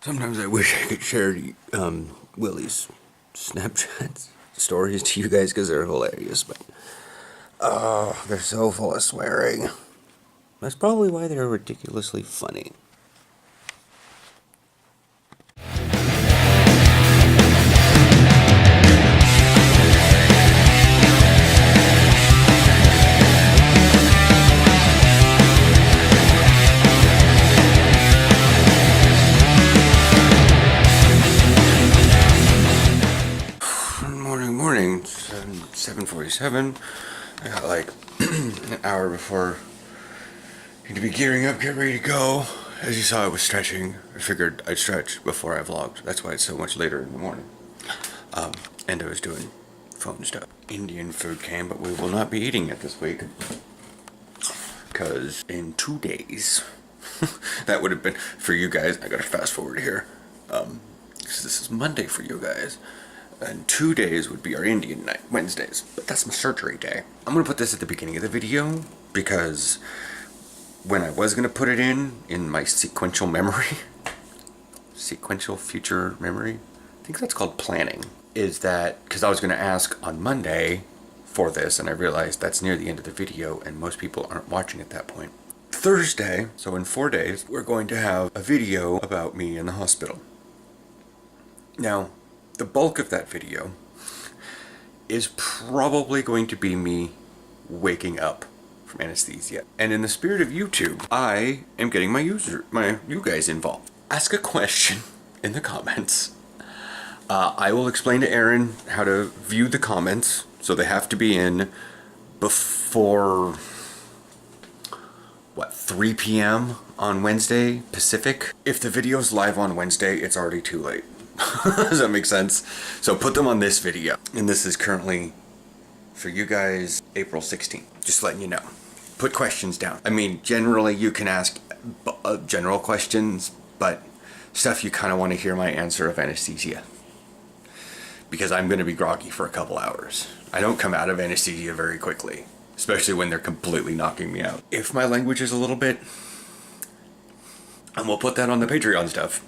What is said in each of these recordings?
Sometimes I wish I could share Willie's Snapchat stories to you guys because they're hilarious, but they're so full of swearing. That's probably why they're ridiculously funny. Morning, 7:47. I got like an hour before I need to be gearing up, get ready to go. As you saw, I was stretching. I figured I'd stretch before I vlogged. That's why it's so much later in the morning. And I was doing phone stuff. Indian food came, but we will not be eating it this week. Because in 2 days, that would have been, for you guys, I gotta fast forward here. This is Monday for you guys. And 2 days would be our Indian night, Wednesdays. But that's my surgery day. I'm gonna put this at the beginning of the video because when I was gonna put it in my sequential memory, sequential future memory, I think that's called planning, is that because I was gonna ask on Monday for this and I realized that's near the end of the video and most people aren't watching at that point. Thursday, so in 4 days, we're going to have a video about me in the hospital. Now, the bulk of that video is probably going to be me waking up from anesthesia. And in the spirit of YouTube, I am getting you guys involved. Ask a question in the comments. I will explain to Aaron how to view the comments, so they have to be in before 3 p.m. on Wednesday Pacific. If the video's live on Wednesday, it's already too late. Does that make sense? So put them on this video. And this is currently, for you guys, April 16th. Just letting you know. Put questions down. I mean, generally you can ask general questions, but stuff you kind of want to hear my answer of anesthesia. Because I'm going to be groggy for a couple hours. I don't come out of anesthesia very quickly, especially when they're completely knocking me out. If my language is a little bit, and we'll put that on the Patreon stuff.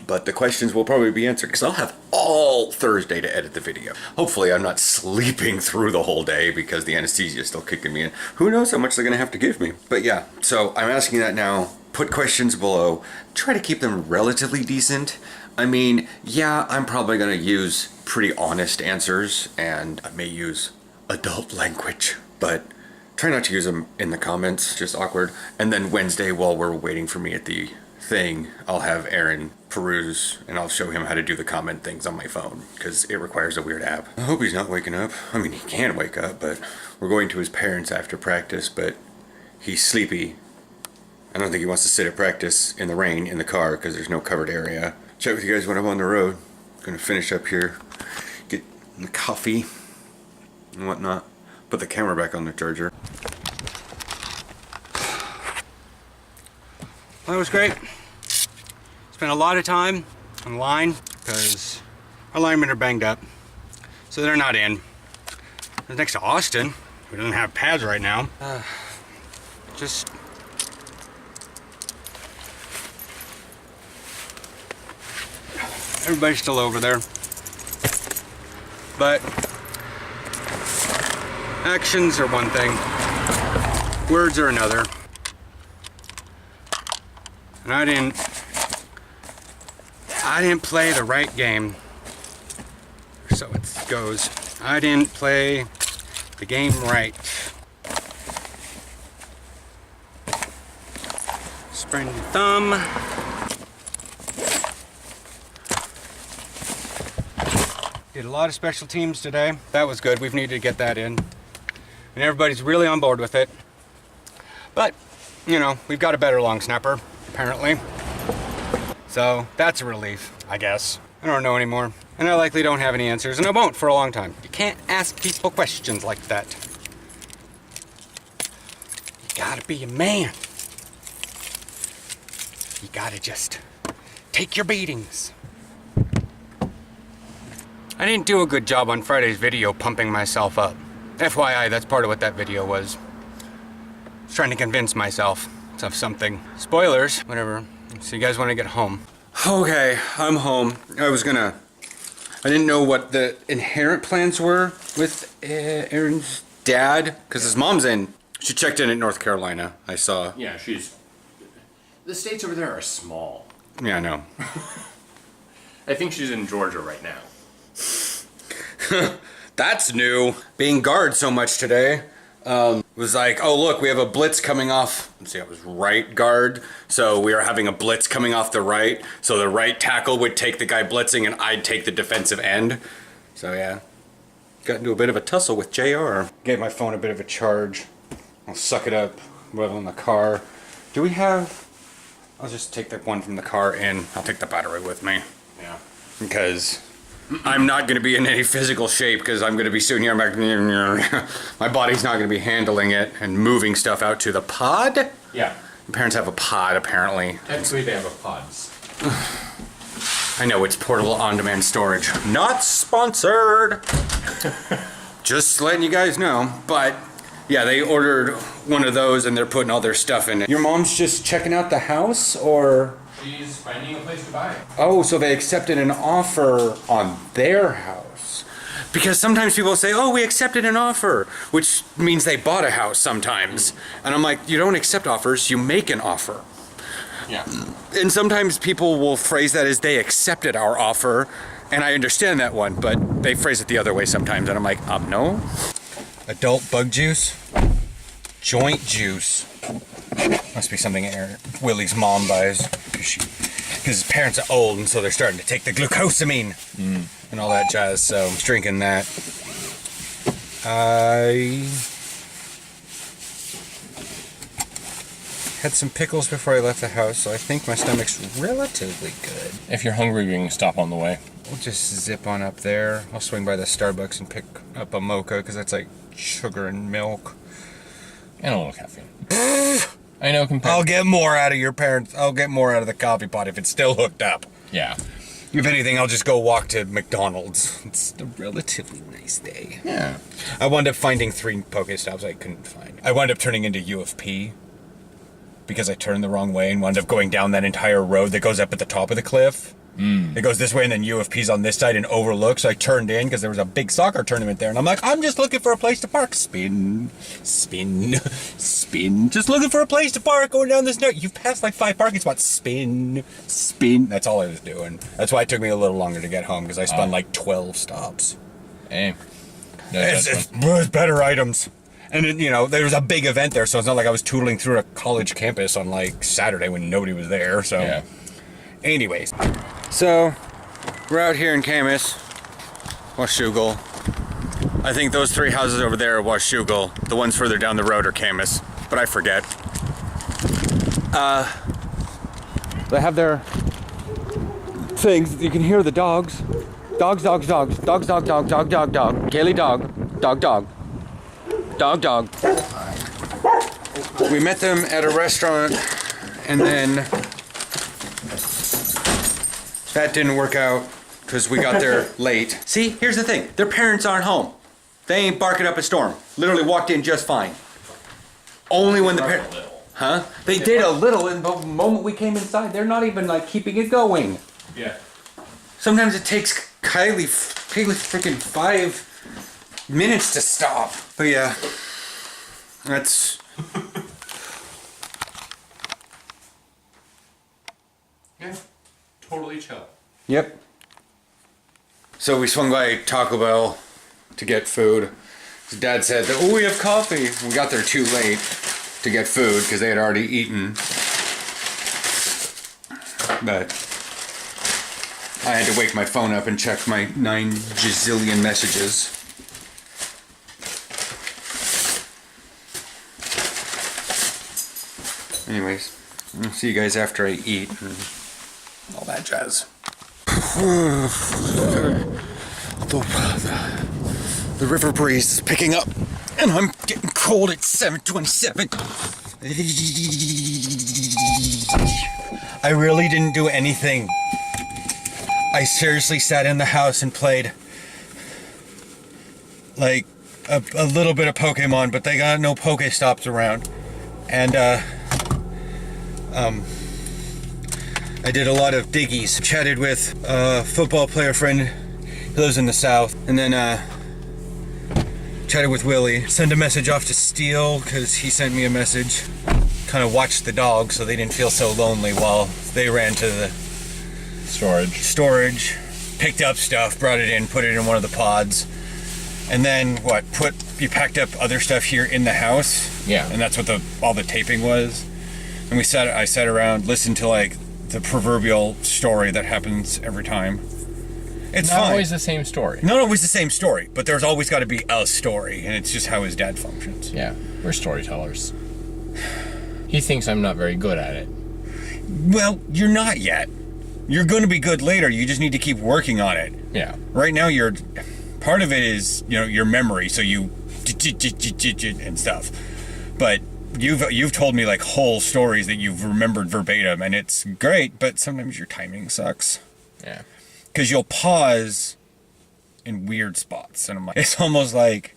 But the questions will probably be answered because I'll have all Thursday to edit the video. Hopefully I'm not sleeping through the whole day because the anesthesia is still kicking me in. Who knows how much they're going to have to give me. But yeah, so I'm asking that now. Put questions below. Try to keep them relatively decent. I mean, yeah, I'm probably going to use pretty honest answers and I may use adult language, but try not to use them in the comments, just awkward. And then Wednesday, while we're waiting for me at the thing, I'll have Aaron peruse and I'll show him how to do the comment things on my phone because it requires a weird app. I hope he's not waking up. I mean, he can wake up, but we're going to his parents after practice, but he's sleepy. I don't think he wants to sit at practice in the rain in the car because there's no covered area. Chat with you guys when I'm on the road. Gonna finish up here, get the coffee and whatnot, put the camera back on the charger. Well, that was great. Spent a lot of time on the line because our linemen are banged up, so they're not in. They're next to Austin, who doesn't have pads right now. Just everybody's still over there, but actions are one thing, words are another. And I didn't play the right game. So it goes. I didn't play the game right. Sprained your thumb. Did a lot of special teams today. That was good. We've needed to get that in. And everybody's really on board with it. But, you know, we've got a better long snapper, apparently. So that's a relief, I guess. I don't know anymore. And I likely don't have any answers, and I won't for a long time. You can't ask people questions like that. You gotta be a man. You gotta just take your beatings. I didn't do a good job on Friday's video pumping myself up. FYI, that's part of what that video was. I was trying to convince myself of something. Spoilers, whatever. So you guys want to get home? Okay, I'm home. I didn't know what the inherent plans were with Aaron's dad, because his mom's in. She checked in at North Carolina, I saw. Yeah, the states over there are small. Yeah, I know. I think she's in Georgia right now. That's new. Being guard so much today. Was like, oh look, we have a blitz coming off. Let's see, I was right guard. So we are having a blitz coming off the right. So the right tackle would take the guy blitzing and I'd take the defensive end. So yeah, got into a bit of a tussle with JR. Gave my phone a bit of a charge. I'll suck it up while in the car. Do we have... I'll just take that one from the car and I'll take the battery with me. Yeah. Because I'm not going to be in any physical shape because I'm going to be sitting here. My body's not going to be handling it and moving stuff out to the pod. Yeah. My parents have a pod, apparently. Technically, they have a pods. I know, it's portable on-demand storage. Not sponsored. Just letting you guys know. But, yeah, they ordered one of those and they're putting all their stuff in it. Your mom's just checking out the house, or... She's finding a place to buy. Oh, so they accepted an offer on their house. Because sometimes people say, oh, we accepted an offer, which means they bought a house sometimes. And I'm like, you don't accept offers, you make an offer. Yeah. And sometimes people will phrase that as they accepted our offer, and I understand that one, but they phrase it the other way sometimes, and I'm like, no. Adult bug juice, joint juice. Must be something Willie's mom buys, because his parents are old, and so they're starting to take the glucosamine and all that jazz. So I'm drinking that. I had some pickles before I left the house, so I think my stomach's relatively good. If you're hungry, we can stop on the way. We'll just zip on up there. I'll swing by the Starbucks and pick up a mocha, because that's like sugar and milk. And a little caffeine. I know compared... I'll get more out of your parents. I'll get more out of the coffee pot if it's still hooked up. Yeah. If anything, I'll just go walk to McDonald's. It's a relatively nice day. Yeah. I wound up finding 3 Pokestops I couldn't find. I wound up turning into UFP because I turned the wrong way and wound up going down that entire road that goes up at the top of the cliff. It goes this way, and then UFP's on this side and overlooks. So I turned in because there was a big soccer tournament there, and I'm like, I'm just looking for a place to park. Spin, spin, spin. Just looking for a place to park going down this note. You've passed like 5 parking spots. Spin, spin. That's all I was doing. That's why it took me a little longer to get home, because I spun like 12 stops. Hey. It's better items. And, there was a big event there, so it's not like I was tootling through a college campus on like Saturday when nobody was there. So, yeah. Anyways. So, we're out here in Camas, Washougal. I think those 3 houses over there are Washougal. The ones further down the road are Camas, but I forget. They have their things. You can hear the dogs. Dogs, dogs, dogs. Dogs, dog, dog, dog, dog, dog. Kaylee dog. Dog, dog. Dog, dog. We met them at a restaurant, and then that didn't work out because we got there late. See, here's the thing. Their parents aren't home. They ain't barking up a storm. Literally walked in just fine. Only when the parents... Huh? They did a little, and the moment we came inside, they're not even like keeping it going. Yeah. Sometimes it takes Kaylee freaking 5 minutes to stop. But yeah, that's... Yeah. Totally chill. Yep. So we swung by Taco Bell to get food. His dad said that, oh, we have coffee. We got there too late to get food because they had already eaten. But I had to wake my phone up and check my 9 gazillion messages. Anyways, I'll see you guys after I eat and all that jazz. The river breeze is picking up, and I'm getting cold at 7:27. I really didn't do anything. I seriously sat in the house and played like a little bit of Pokemon, but they got no Pokestops around. And I did a lot of diggies. Chatted with a football player friend who lives in the South. And then chatted with Willie. Sent a message off to Steele because he sent me a message. Kind of watched the dogs so they didn't feel so lonely while they ran to the storage. Picked up stuff, brought it in, put it in one of the pods. And then you packed up other stuff here in the house. Yeah. And that's what all the taping was. And I sat around, listened to like the proverbial story that happens every time. It's not fine. always the same story. Not always the same story, but there's always got to be a story, and it's just how his dad functions. Yeah, we're storytellers. He thinks I'm not very good at it. Well, you're not yet. You're going to be good later. You just need to keep working on it. Yeah. Right now, part of it is your memory, so you and stuff. But you've told me like whole stories that you've remembered verbatim, and it's great. But sometimes your timing sucks. Yeah. Because you'll pause in weird spots, and it's almost like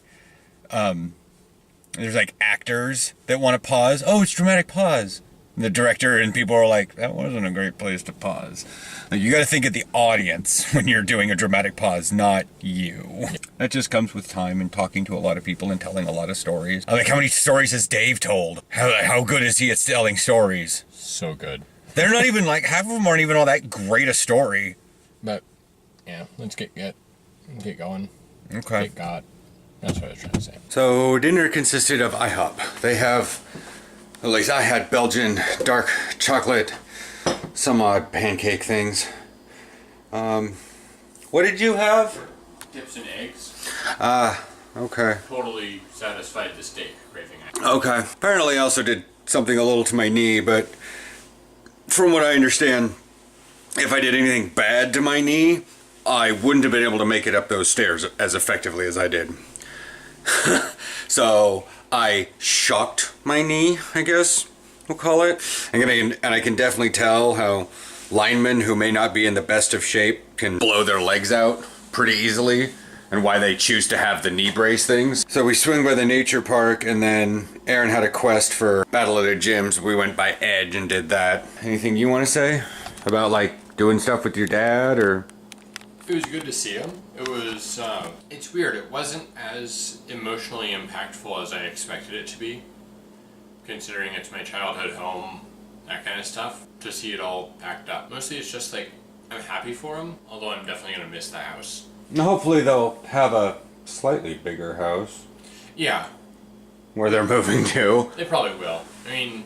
there's like actors that want to pause. Oh, it's dramatic pause. And the director and people are like, that wasn't a great place to pause. Like, you got to think of the audience when you're doing a dramatic pause, not you. That just comes with time and talking to a lot of people and telling a lot of stories. Like, how many stories has Dave told? How good is he at telling stories? So good. They're not even like, half of them aren't even all that great a story. But, yeah, let's get going. Okay. Get got. That's what I was trying to say. So dinner consisted of IHOP. They have, at least I had Belgian dark chocolate, some odd pancake things. What did you have? Dips and eggs. Okay. Totally satisfied the steak craving. Okay. Apparently I also did something a little to my knee, but from what I understand, if I did anything bad to my knee, I wouldn't have been able to make it up those stairs as effectively as I did. So I shocked my knee, I guess we'll call it. And I can definitely tell how linemen who may not be in the best of shape can blow their legs out pretty easily, and why they choose to have the knee brace things. So we swing by the nature park, and then Aaron had a quest for Battle of the Gyms. We went by Edge and did that. Anything you want to say about like doing stuff with your dad, or? It was good to see him. It was, it's weird. It wasn't as emotionally impactful as I expected it to be, considering it's my childhood home, that kind of stuff, to see it all packed up. Mostly it's just like, I'm happy for him, although I'm definitely going to miss the house. Hopefully they'll have a slightly bigger house Yeah, where they're moving to. they probably will. I mean,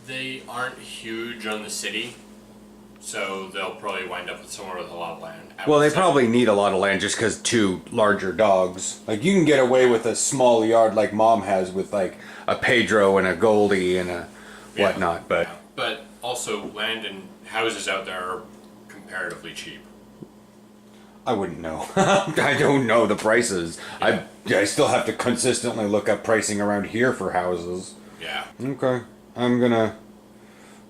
they aren't huge on the city, so they'll probably wind up with somewhere with a lot of land. Well, they probably need a lot of land just because two larger dogs. Like, you can get away with a small yard like Mom has with, like, a Pedro and a Goldie and a whatnot, but... Yeah. But also, land and houses out there are comparatively cheap. I wouldn't know. I don't know the prices. Yeah. I still have to consistently look up pricing around here for houses. Yeah. Okay. I'm gonna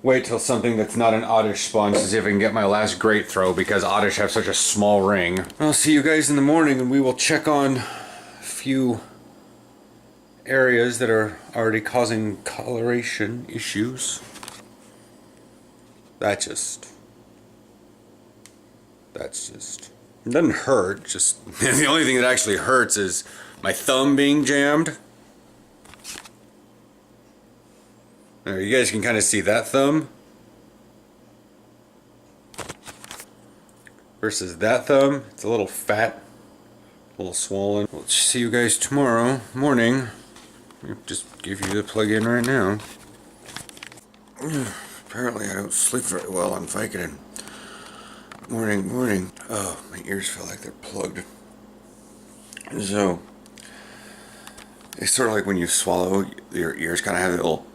wait till something that's not an Oddish spawns to see if I can get my last great throw, because Oddish have such a small ring. I'll see you guys in the morning, and we will check on a few areas that are already causing coloration issues. That's just... It doesn't hurt, just... The only thing that actually hurts is my thumb being jammed. There, you guys can kind of see that thumb versus that thumb. It's a little fat, a little swollen. We'll see you guys tomorrow morning. I'll just give you the plug-in right now. Apparently I don't sleep very well on Vicodin. Morning. Oh, my ears feel like they're plugged. So, it's sort of like when you swallow, your ears kind of have a little...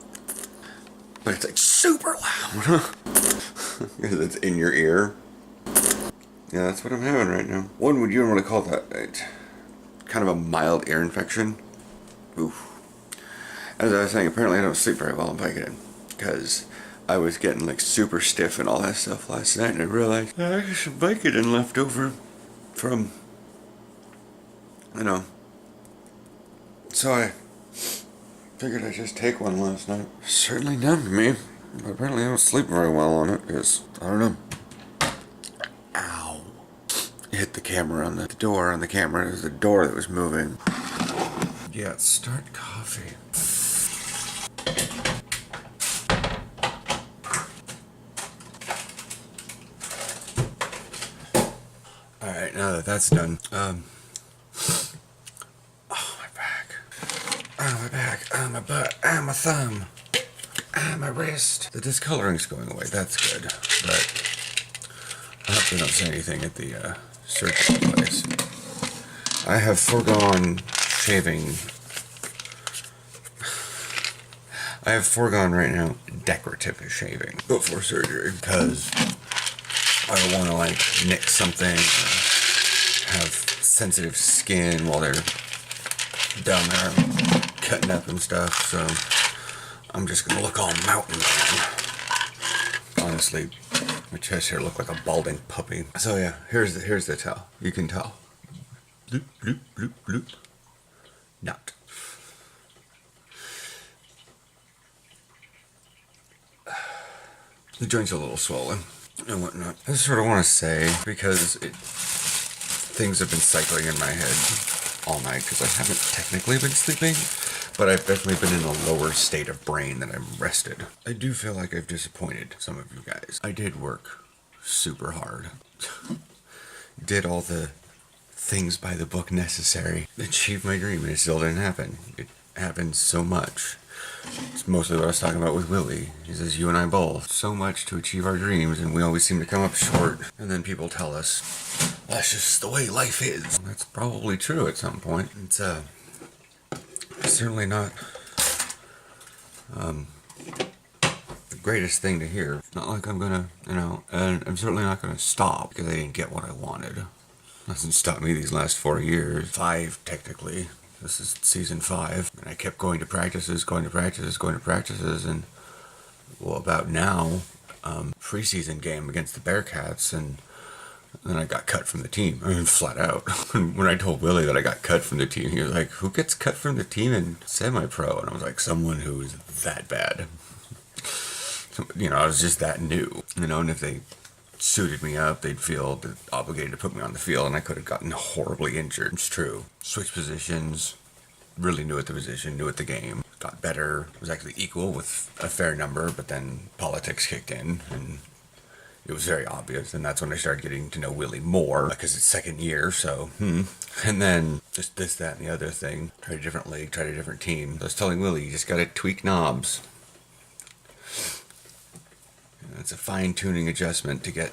But it's like super loud. Because it's in your ear. Yeah, that's what I'm having right now. What would you normally call that? Kind of a mild ear infection. Oof. As I was saying, apparently I don't sleep very well on Vicodin. Because I was getting like super stiff and all that stuff last night. And I realized I had some Vicodin left over from, So I figured I'd just take one last night. Certainly numbed me. But apparently I don't sleep very well on it, because, I don't know. Ow. Hit the camera on the door on the camera. It was the door that was moving. Yeah, start coffee. Alright, now that that's done, oh, my back. Oh, my back. Oh, my butt. Oh, my thumb. Oh, my wrist. The discoloring's going away. That's good. But I hope they don't say anything at the surgery place. I have foregone shaving. I have foregone right now decorative shaving before surgery because I don't want to like nick something or have sensitive skin while they're down there cutting up and stuff. So I'm just gonna look all mountain man. Honestly, my chest hair looked like a balding puppy. So yeah, here's the towel. You can tell. Bloop bloop bloop bloop. Not. The joint's a little swollen and whatnot. I just sort of want to say, because things have been cycling in my head all night, because I haven't technically been sleeping, but I've definitely been in a lower state of brain than I'm rested. I do feel like I've disappointed some of you guys. I did work super hard. Did all the things by the book necessary. Achieved my dream, and it still didn't happen. It happened so much. It's mostly what I was talking about with Willie. He says, you and I both. So much to achieve our dreams, and we always seem to come up short. And then people tell us, that's just the way life is. That's probably true at some point. It's certainly not the greatest thing to hear. It's not like I'm gonna, and I'm certainly not gonna stop because I didn't get what I wanted. Hasn't stopped me these last 4 years. 5, technically. This is season 5, and I kept going to practices, and well, about now, preseason game against the Bearcats, and then I got cut from the team. I mean, flat out. When I told Willie that I got cut from the team, he was like, "Who gets cut from the team in semi-pro?" And I was like, "Someone who is that bad." I was just that new. And if they suited me up, they'd feel obligated to put me on the field, and I could have gotten horribly injured. It's true. Switched positions, really new at the position, new at the game, got better, was actually equal with a fair number, but then politics kicked in, and it was very obvious, and that's when I started getting to know Willie more, because it's second year, so, and then just this, that, and the other thing, tried a different league, tried a different team. I was telling Willie, you just gotta tweak knobs. It's a fine-tuning adjustment to get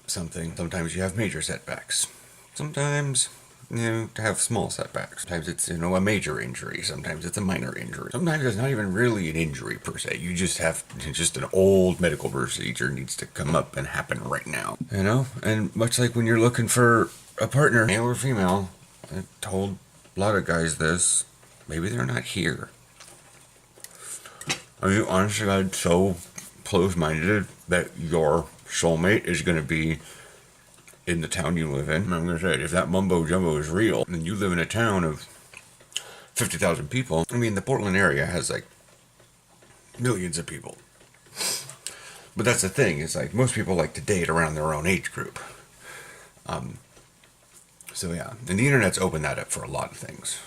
something. Sometimes you have major setbacks. Sometimes, to have small setbacks. Sometimes it's, a major injury. Sometimes it's a minor injury. Sometimes it's not even really an injury, per se. You just have, just an old medical procedure needs to come up and happen right now. And much like when you're looking for a partner, male or female, I told a lot of guys this, maybe they're not here. I mean, honestly, I'm so close-minded that your soulmate is going to be in the town you live in. And I'm going to say, if that mumbo-jumbo is real, and you live in a town of 50,000 people, I mean, the Portland area has, millions of people. But that's the thing, is, most people like to date around their own age group. So, yeah. And the internet's opened that up for a lot of things.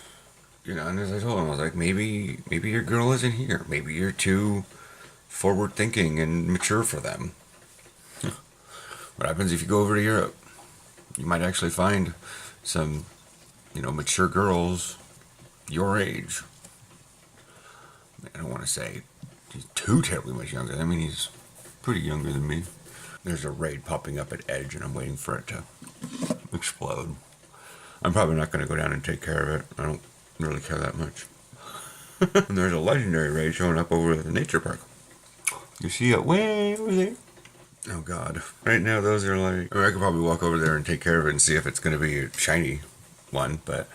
And as I told him, I was like, maybe your girl isn't here. Maybe you're too forward-thinking and mature for them. What happens if you go over to Europe? You might actually find some, mature girls your age. I don't want to say he's too terribly much younger. I mean, he's pretty younger than me. There's a raid popping up at Edge, and I'm waiting for it to explode. I'm probably not going to go down and take care of it. I don't really care that much. And there's a legendary raid showing up over at the nature park. You see it way over there? Oh god. Right now those are I could probably walk over there and take care of it and see if it's going to be a shiny one, but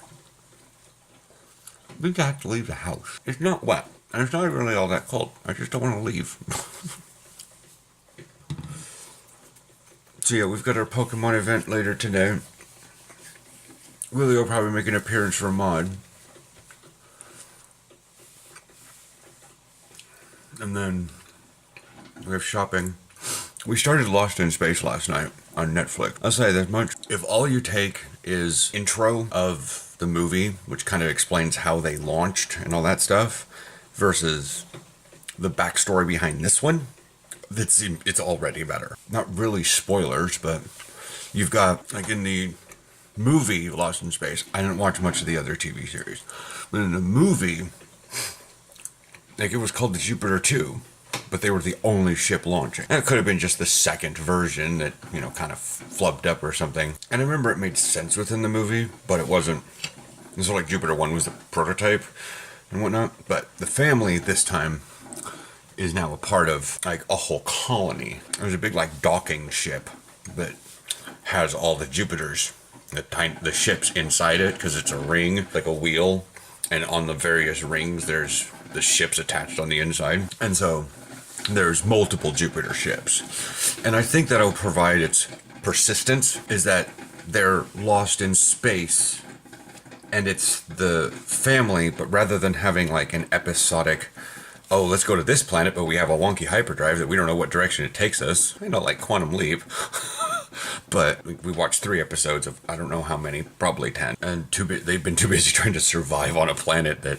we got to leave the house. It's not wet, and it's not really all that cold. I just don't want to leave. So yeah, we've got our Pokemon event later today. Willie will probably make an appearance for a mod. And then We have shopping. We started Lost in Space last night on Netflix. I'll say this much. If all you take is intro of the movie, which kind of explains how they launched and all that stuff, versus the backstory behind this one, it's already better. Not really spoilers, but you've got, like in the movie Lost in Space, I didn't watch much of the other TV series, but in the movie, like it was called the Jupiter 2, but they were the only ship launching. And it could have been just the second version that, you know, kind of flubbed up or something. And I remember it made sense within the movie, but it wasn't. So like Jupiter 1 was the prototype and whatnot. But the family this time is now a part of like a whole colony. There's a big like docking ship that has all the Jupiters, the ships inside it, because it's a ring, like a wheel. And on the various rings, there's the ships attached on the inside. And so there's multiple Jupiter ships. And I think that'll provide its persistence, is that they're lost in space and it's the family, but rather than having like an episodic, oh, let's go to this planet, but we have a wonky hyperdrive that we don't know what direction it takes us, you know, like Quantum Leap. But we watched 3 episodes of I don't know how many, probably 10. And they've been too busy trying to survive on a planet that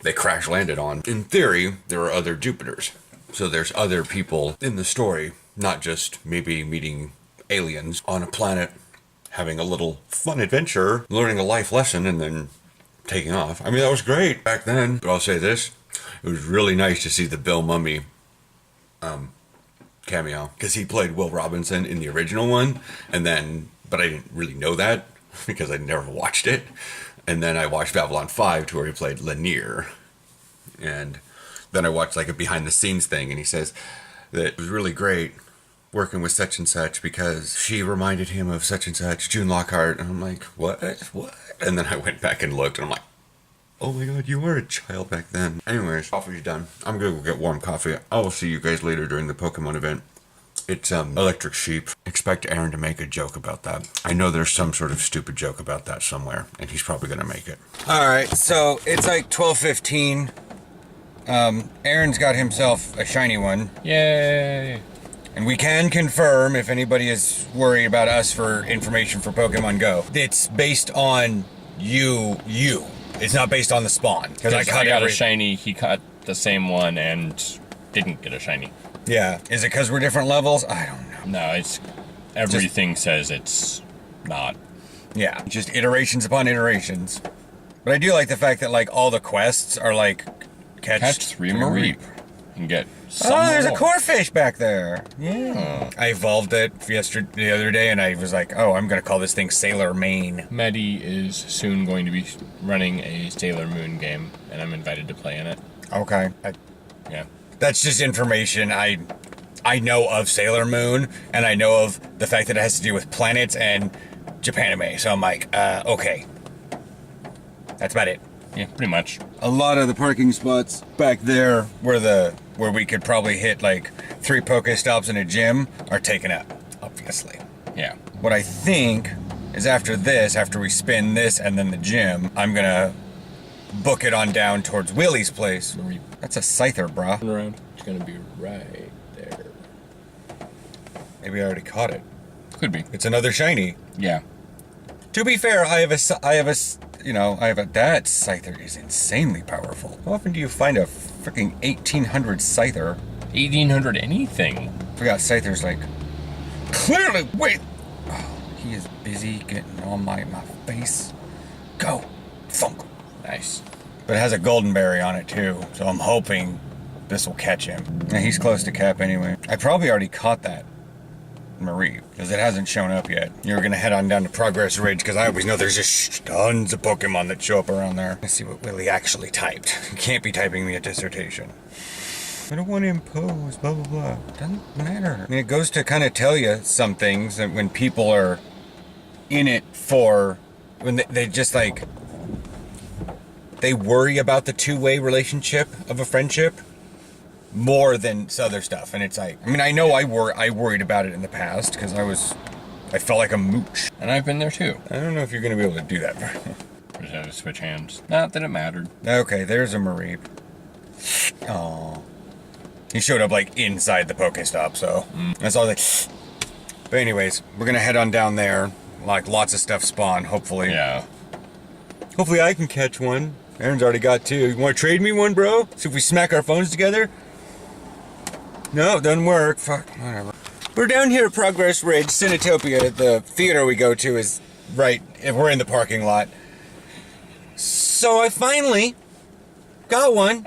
they crash landed on. In theory, there are other Jupiters. So there's other people in the story, not just maybe meeting aliens on a planet, having a little fun adventure, learning a life lesson, and then taking off. I mean, that was great back then. But I'll say this, it was really nice to see the Bill Mummy cameo, because he played Will Robinson in the original one, and then, but I didn't really know that because I never watched it. And then I watched Babylon 5 to where he played Lanier. And then I watched like a behind the scenes thing, and he says that it was really great working with such and such because she reminded him of such and such, June Lockhart. And I'm like, what? And then I went back and looked, and I'm like, oh my god, you were a child back then. Anyways, coffee's done. I'm gonna go get warm coffee. I will see you guys later during the Pokemon event. It's Electric Sheep. Expect Aaron to make a joke about that. I know there's some sort of stupid joke about that somewhere, and he's probably gonna make it. Alright, so it's like 12:15. Aaron's got himself a shiny one. Yay! And we can confirm, if anybody is worried about us for information for Pokemon Go, it's based on you. It's not based on the spawn. Because I got a shiny, he caught the same one and didn't get a shiny. Yeah. Is it because we're different levels? I don't know. No, it's everything says it's not. Yeah, just iterations upon iterations. But I do like the fact that like all the quests are like catch 3 Mareep and get some there's more. a corfish back there. Yeah. I evolved it the other day, and I was like, oh, I'm gonna call this thing Sailor Mane. Maddie is soon going to be running a Sailor Moon game, and I'm invited to play in it. Okay. Yeah. That's just information. I know of Sailor Moon, and I know of the fact that it has to do with planets and Japanime. So I'm like, okay. That's about it. Yeah, pretty much. A lot of the parking spots back there where we could probably hit like 3 Pokestops and a gym are taken up, obviously. Yeah. What I think is after we spin this and then the gym, I'm gonna book it on down towards Willie's place. That's a Scyther, brah. Turn around. It's gonna be right there. Maybe I already caught it. Could be. It's another shiny. Yeah. To be fair, that Scyther is insanely powerful. How often do you find a freaking 1800 Scyther? 1800 anything. I forgot Scyther's like, clearly, wait. Oh, he is busy getting on my face. Go. Thunk. Nice. But it has a golden berry on it too, so I'm hoping this will catch him. Yeah, he's close to cap anyway. I probably already caught that Marie, because it hasn't shown up yet. You're gonna head on down to Progress Ridge, because I always know there's just tons of Pokemon that show up around there. Let's see what Willie actually typed. He can't be typing me a dissertation. I don't want to impose, blah, blah, blah. Doesn't matter. I mean, it goes to kind of tell you some things that when people are in it for, when they just like, they worry about the two-way relationship of a friendship more than other stuff. And it's like, I mean, I know I worried about it in the past because I felt like a mooch. And I've been there too. I don't know if you're going to be able to do that. Just had to switch hands. Not that it mattered. Okay, there's a Mareep. Aww. He showed up like inside the Pokestop, so that's all. But anyways, we're gonna head on down there. Like lots of stuff spawn. Hopefully. Yeah. Hopefully I can catch one. Aaron's already got 2. You want to trade me one, bro? See if we smack our phones together. No, it doesn't work. Fuck, whatever. We're down here at Progress Ridge, Cinetopia. The theater we go to is right. We're in the parking lot. So I finally got one.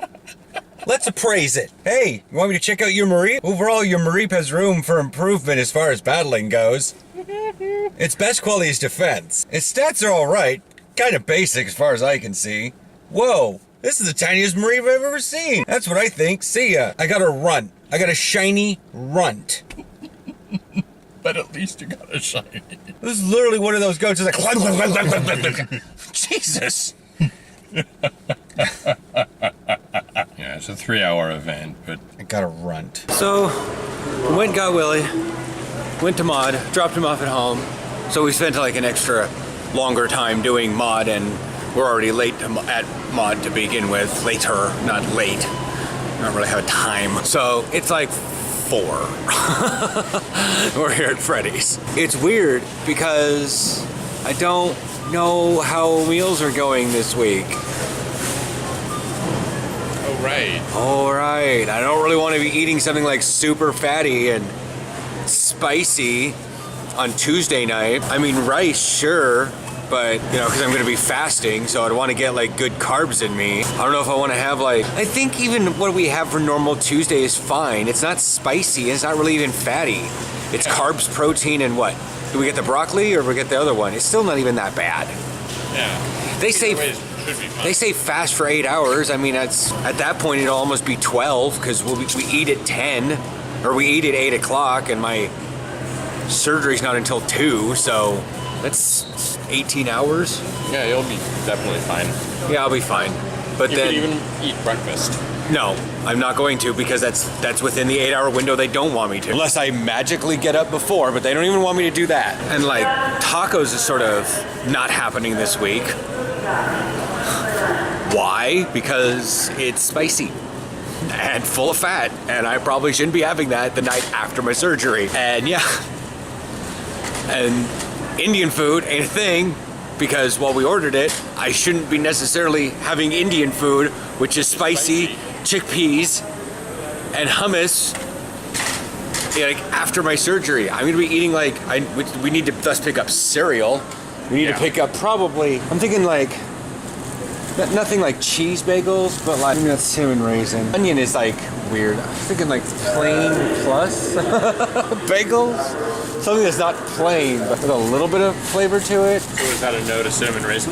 Let's appraise it. Hey, you want me to check out your Mareep? Overall, your Mareep has room for improvement as far as battling goes. Its best quality is defense. Its stats are alright. Kind of basic as far as I can see. Whoa, this is the tiniest Mareep I've ever seen. That's what I think. See ya. I got a runt. I got a shiny runt. But at least you got a shiny. This is literally one of those goats that's like... Jesus. Yeah, it's a 3-hour event, but I got a runt. So, went got Willie, went to Mod, dropped him off at home. So we spent like an extra longer time doing Mod, and we're already late at Mod to begin with. Later, not late. I don't really have a time. So it's like 4. We're here at Freddy's. It's weird because I don't know how meals are going this week. oh right. Alright, I don't really want to be eating something like super fatty and spicy on Tuesday night. I mean, rice, sure, but, you know, because I'm going to be fasting, so I'd want to get, like, good carbs in me. I don't know if I want to have, like, I think even what we have for normal Tuesday is fine. It's not spicy, it's not really even fatty. It's carbs, protein, and what? Do we get the broccoli or we get the other one? It's still not even that bad. Yeah. They say... Either way, it should be fun. They say fast for 8 hours. I mean, that's at that point it'll almost be 12 because we eat at 10 or we eat at 8 o'clock, and my surgery's not until 2, so that's 18 hours. Yeah, you'll be definitely fine. Yeah, I'll be fine. But You then could even eat breakfast. no, I'm not going to because that's within the 8-hour window they don't want me to. Unless I magically get up before, but they don't even want me to do that. And like tacos is sort of not happening this week. Why? Because it's spicy and full of fat, and I probably shouldn't be having that the night after my surgery. And yeah, and Indian food ain't a thing because while we ordered it, I shouldn't be necessarily having Indian food, which is spicy, chickpeas, and hummus. Like after my surgery, I'm gonna be eating like we need to thus pick up cereal. We need to pick up probably. I'm thinking like. Nothing like cheese bagels, but like maybe that's cinnamon raisin. Onion is like weird. I was thinking like plain plus bagels. Something that's not plain, but with a little bit of flavor to it. So is that a no to cinnamon raisin?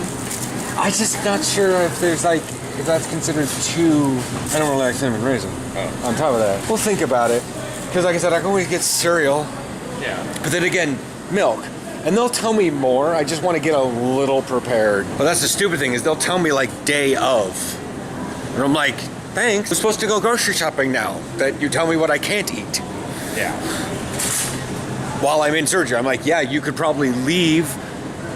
I'm just not sure if there's like, if that's considered too, I don't really like cinnamon raisin. Oh. On top of that. We'll think about it. Because like I said, I can always get cereal. Yeah. But then again, milk. And they'll tell me more. I just want to get a little prepared. But that's the stupid thing is they'll tell me like day of. And I'm like, thanks. I'm supposed to go grocery shopping now. That you tell me what I can't eat. Yeah. While I'm in surgery. I'm like, yeah, you could probably leave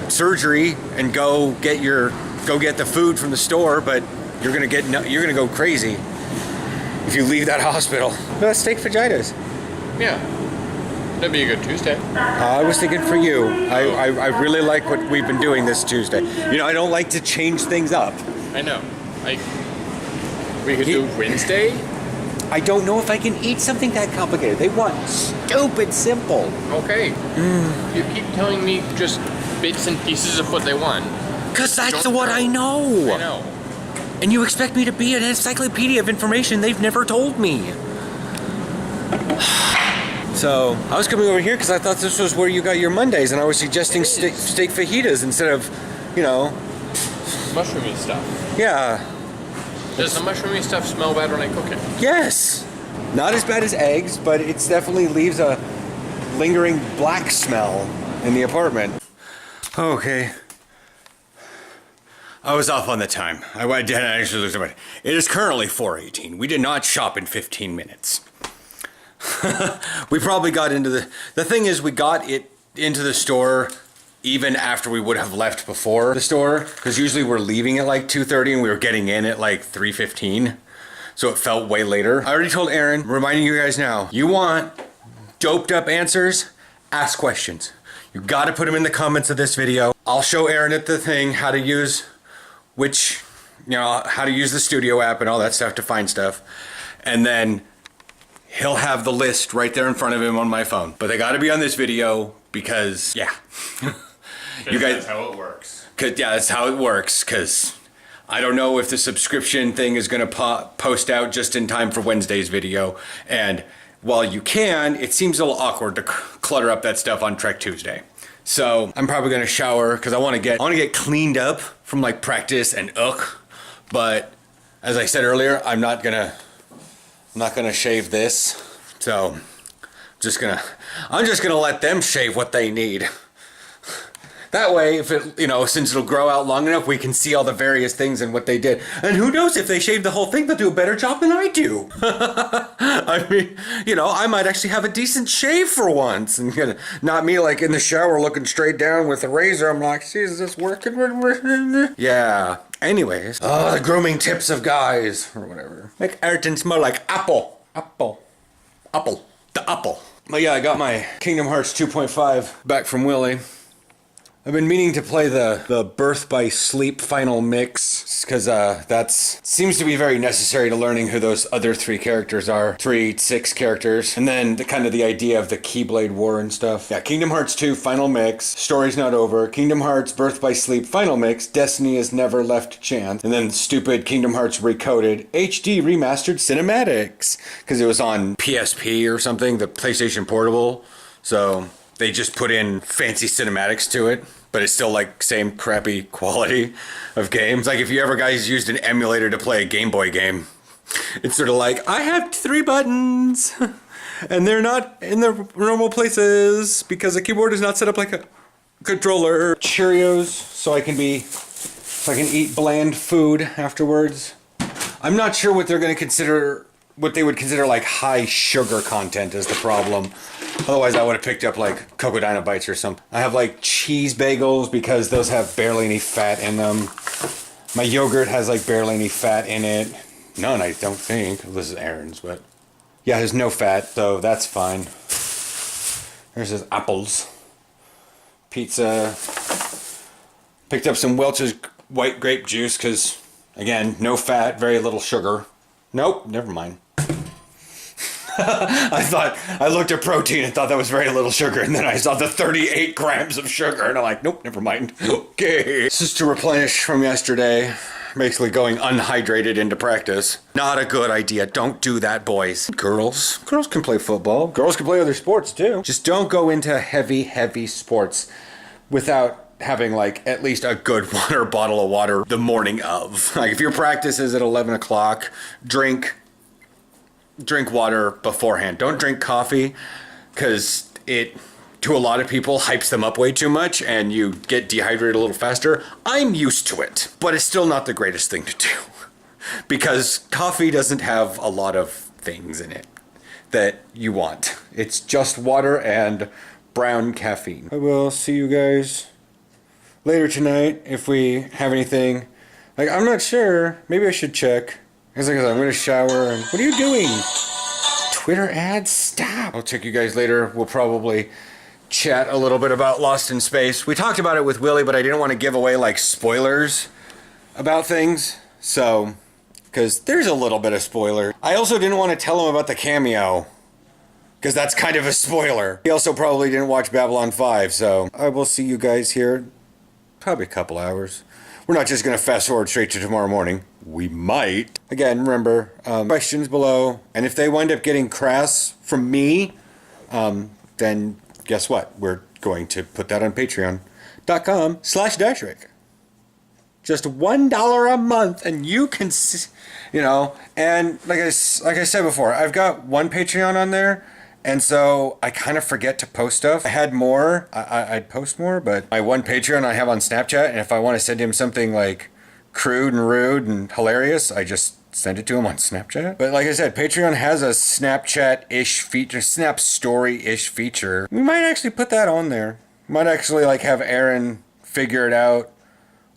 surgery and go get the food from the store, but you're gonna go crazy if you leave that hospital. No, steak vaginas. Yeah. That'd be a good Tuesday. I was thinking for you. I really like what we've been doing this Tuesday. You know, I don't like to change things up. I know. We could do Wednesday. I don't know if I can eat something that complicated. They want stupid simple. Okay. You keep telling me just bits and pieces of what they want. Because that's what I know. I know. And you expect me to be an encyclopedia of information they've never told me. So, I was coming over here because I thought this was where you got your Mondays, and I was suggesting steak fajitas instead of, you know... Mushroomy stuff. Yeah. Does the mushroomy stuff smell bad when I cook it? Yes! Not as bad as eggs, but it definitely leaves a lingering black smell in the apartment. Okay. I was off on the time. I didn't actually look at it. It is currently 4:18. We did not shop in 15 minutes. We probably got into the thing is we got it into the store even after we would have left before the store, because usually we're leaving at like 2:30 and we were getting in at like 3:15. so it felt way later. I already told Aaron, reminding you guys now, you want doped up answers? Ask questions. You gotta put them in the comments of this video. I'll show Aaron at the thing how to use how to use the studio app and all that stuff to find stuff. And then he'll have the list right there in front of him on my phone. But they gotta be on this video because, yeah. You guys, that's how it works. Yeah, that's how it works, because I don't know if the subscription thing is going to post out just in time for Wednesday's video. And while you can, it seems a little awkward to clutter up that stuff on Trek Tuesday. So I'm probably going to shower because I want to get cleaned up from like practice and But as I said earlier, I'm not gonna shave this. So I'm just gonna let them shave what they need. That way, if it, since it'll grow out long enough, we can see all the various things and what they did. And who knows, if they shave the whole thing, they'll do a better job than I do. I mean, I might actually have a decent shave for once. And not me like in the shower looking straight down with a razor. I'm like, see, is this working? Yeah. Anyways. Oh, the grooming tips of guys. Or whatever. Make Ayrton smell like apple. Apple. The apple. But yeah, I got my Kingdom Hearts 2.5 back from Willie. I've been meaning to play the Birth by Sleep final mix because that seems to be very necessary to learning who those other 6 characters are. 6 characters. And then the idea of the Keyblade War and stuff. Yeah, Kingdom Hearts 2 final mix. Story's not over. Kingdom Hearts Birth by Sleep final mix. Destiny has never left chance. And then stupid Kingdom Hearts Recoded HD remastered cinematics. Because it was on PSP or something, the PlayStation Portable. So they just put in fancy cinematics to it, but it's still like same crappy quality of games. Like if you ever guys used an emulator to play a Game Boy game, it's sort of like, I have 3 buttons and they're not in their normal places because the keyboard is not set up like a controller. Cheerios so I can eat bland food afterwards. I'm not sure what they're going to consider, what they would consider like high sugar content is the problem. Otherwise, I would have picked up like Cocoa Dino Bites or something. I have like cheese bagels because those have barely any fat in them. My yogurt has like barely any fat in it. None, I don't think. This is Errands, but yeah, there's no fat, so that's fine. There's his apples. Pizza. Picked up some Welch's white grape juice because, again, no fat, very little sugar. Nope, never mind. I looked at protein and thought that was very little sugar, and then I saw the 38 grams of sugar, and I'm like, nope, never mind. Okay. This is to replenish from yesterday. Basically going unhydrated into practice. Not a good idea. Don't do that, boys. Girls can play football. Girls can play other sports, too. Just don't go into heavy sports without having, like, at least a good water bottle of water the morning of. Like, if your practice is at 11 o'clock, drink water beforehand. Don't drink coffee because it, to a lot of people, hypes them up way too much and you get dehydrated a little faster. I'm used to it, but it's still not the greatest thing to do because coffee doesn't have a lot of things in it that you want. It's just water and brown caffeine. I will see you guys later tonight if we have anything. Like, I'm not sure. Maybe I should check. I'm going to shower and... What are you doing? Twitter ads? Stop. I'll check you guys later. We'll probably chat a little bit about Lost in Space. We talked about it with Willie, but I didn't want to give away, like, spoilers about things. So, because there's a little bit of spoiler. I also didn't want to tell him about the cameo, because that's kind of a spoiler. He also probably didn't watch Babylon 5, so... I will see you guys here probably a couple hours. We're not just going to fast forward straight to tomorrow morning. We might. Again, remember, questions below. And if they wind up getting crass from me, then guess what? We're going to put that on patreon.com/Dietary. Just $1 a month, and you can, and like I said before, I've got one Patreon on there. And so I kind of forget to post stuff. I had more, I'd post more, but my one Patreon I have on Snapchat, and if I want to send him something like crude and rude and hilarious, I just send it to him on Snapchat. But like I said, Patreon has a Snapchat-ish feature, Snap Story-ish feature. We might actually put that on there. Might actually like have Aaron figure it out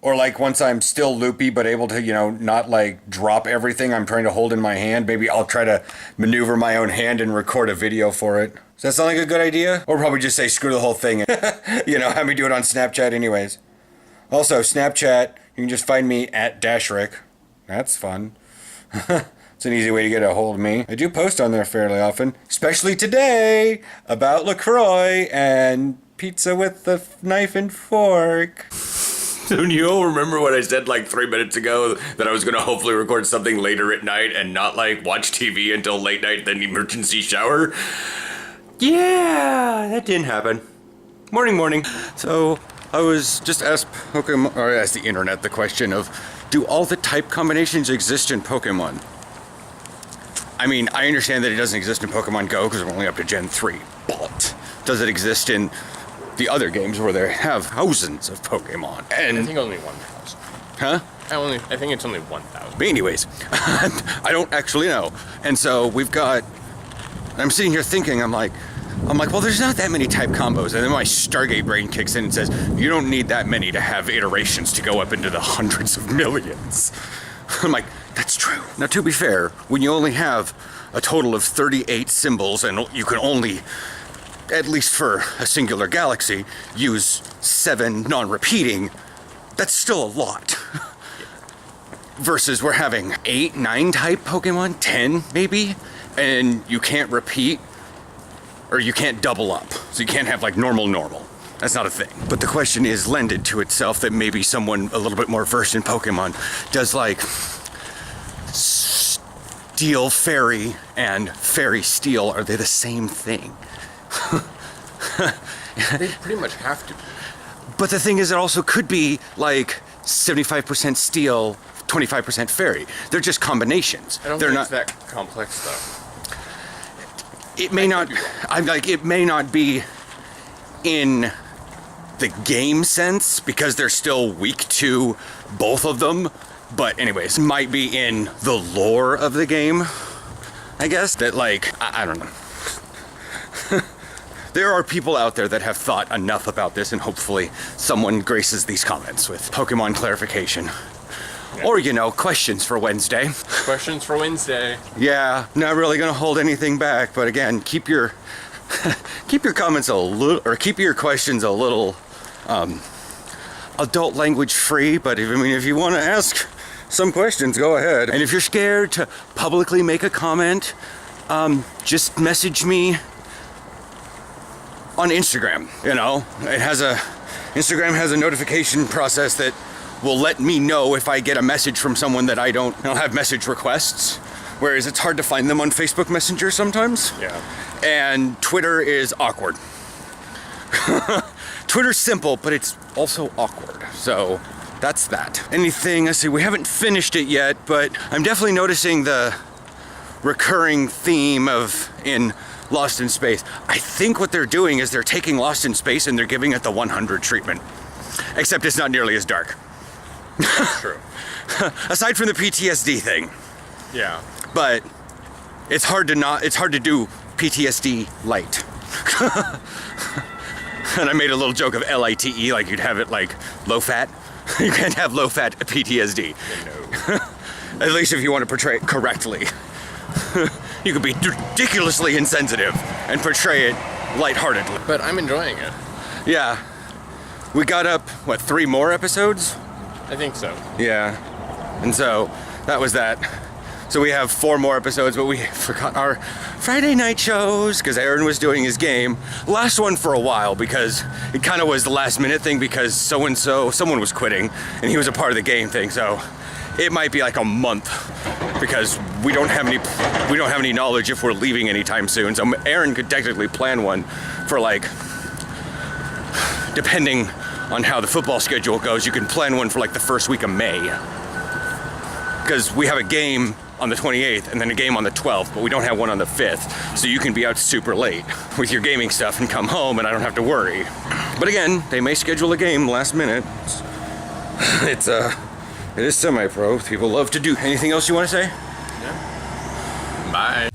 Or like once I'm still loopy but able to, not like drop everything I'm trying to hold in my hand, maybe I'll try to maneuver my own hand and record a video for it. Does that sound like a good idea? Or probably just say screw the whole thing and, have me do it on Snapchat anyways. Also, Snapchat, you can just find me at Dashrick. That's fun. It's an easy way to get a hold of me. I do post on there fairly often, especially today, about LaCroix and pizza with the knife and fork. So you all remember what I said like 3 minutes ago, that I was going to hopefully record something later at night and not like watch TV until late night, then emergency shower? Yeah, that didn't happen. Morning. So I was just asked Pokemon, or asked the internet the question of, do all the type combinations exist in Pokemon? I mean, I understand that it doesn't exist in Pokemon Go because we're only up to Gen 3, but does it exist in the other games where they have thousands of Pokemon? And I think only 1,000. huh? I think it's only 1,000. But anyways, I don't actually know. And so I'm sitting here thinking, I'm like, well, there's not that many type combos. And then my Stargate brain kicks in and says, you don't need that many to have iterations to go up into the hundreds of millions. I'm like, that's true. Now, to be fair, when you only have a total of 38 symbols and you can only, at least for a singular galaxy, use 7 non-repeating, that's still a lot. Versus we're having 8, 9 type Pokemon, 10 maybe, and you can't repeat, or you can't double up. So you can't have like normal. That's not a thing. But the question is lended to itself that maybe someone a little bit more versed in Pokemon does like Steel Fairy and Fairy Steel, are they the same thing? They pretty much have to be. But the thing is, it also could be like 75% Steel, 25% Fairy. They're just combinations. I don't They're think not it's that complex though. It may not. I'm like, it may not be in the game sense because they're still weak to both of them. But anyways, might be in the lore of the game, I guess. That like, I don't know. There are people out there that have thought enough about this, and hopefully someone graces these comments with Pokemon clarification. Yeah. Or, questions for Wednesday. Questions for Wednesday. Yeah, not really gonna hold anything back, but again, keep your comments a little, or keep your questions a little adult language free. But if you want to ask some questions, go ahead. And if you're scared to publicly make a comment, just message me on Instagram. Instagram has a notification process that will let me know if I get a message from someone that I don't have message requests, whereas it's hard to find them on Facebook Messenger sometimes. Yeah. And Twitter is awkward. Twitter's simple, but it's also awkward. So that's that. Anything, let's see, we haven't finished it yet, but I'm definitely noticing the recurring theme in Lost in Space. I think what they're doing is they're taking Lost in Space and they're giving it the 100 treatment. Except it's not nearly as dark. That's true. Aside from the PTSD thing. Yeah. But it's hard to do PTSD light. And I made a little joke of LITE, like you'd have it like low fat. You can't have low fat PTSD. No. At least if you want to portray it correctly. You could be ridiculously insensitive and portray it lightheartedly. But I'm enjoying it. Yeah. We got up, 3 more episodes? I think so. Yeah. And so that was that. So we have 4 more episodes, but we forgot our Friday night shows because Aaron was doing his game. Last one for a while because it kind of was the last minute thing because someone was quitting and he was a part of the game thing. So it might be like a month because we don't have any knowledge if we're leaving anytime soon. So Aaron could technically plan one for depending on how the football schedule goes, you can plan one for the first week of May. Because we have a game on the 28th and then a game on the 12th, but we don't have one on the 5th. So you can be out super late with your gaming stuff and come home and I don't have to worry. But again, they may schedule a game last minute. It is semi-pro. People love to do. Anything else you want to say? Yeah. Bye.